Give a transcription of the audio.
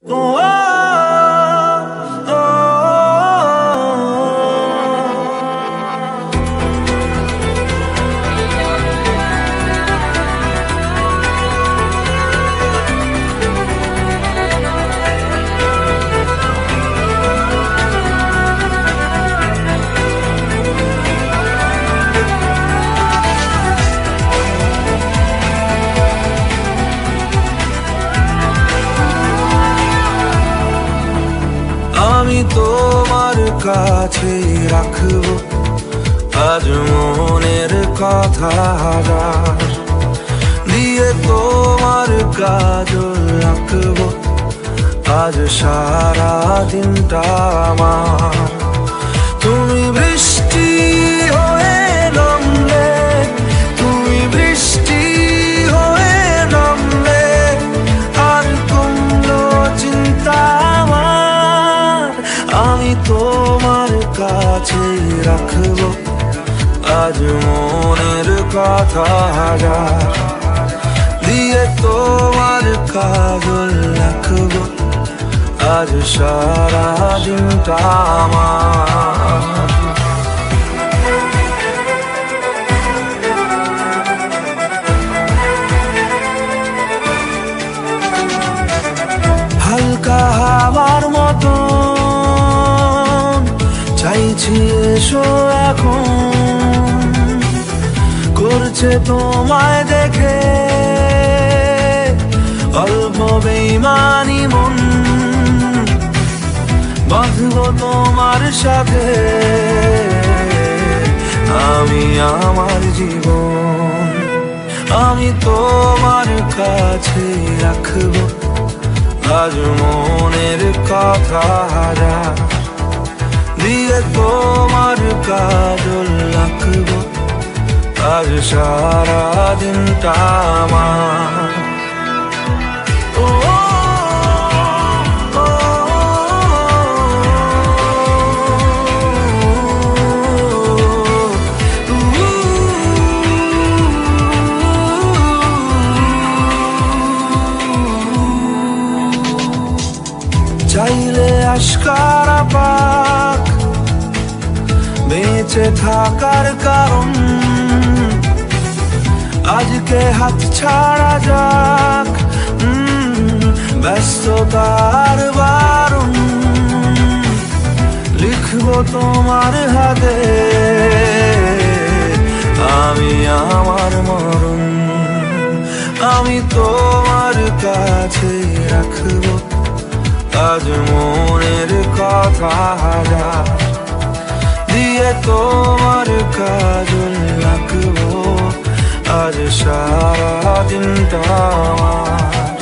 আমি তোমার কাছে রাখবো আজ মনের কথা দিয়ে তোমার কাজল রাখবো আজ সারা দিনটা আমার। তুমি বৃষ্টি হয়ে নামলে, তুমি বৃষ্টি হয়ে নামলে আর কোনো চিন্তা আমার। আমি তোমার কাছে রাখবো আজ মনের কথা দিয়ে তোমার কাজল রাখবো আজ সারা দিনটা আমার। হালকা হাওয়ার মতো চাইছি এসো এখন, করছে তোমায় দেখে অল্প বেইমানি মন। বাঁধবো তোমার সাথে আমি আমার জীবন। আমি তোমার কাছে রাখবো আজ মনের কথা দিয়ে তোমার কাজল রাখবো আজ সারা দিনটা আমার। চাইলে আশকারা পাক বেঁচে থাকার কারণ, আজকে হাত ছাড়া যাক ব্যস্ততার বারণ। লিখবো তোমার হাতে আমি আমার মরণ। আমি তোমার কাছে রাখবো আজ মনের কথা দিয়ে তোমার কাজল রাখবো আজ সারা দিনটা আমার।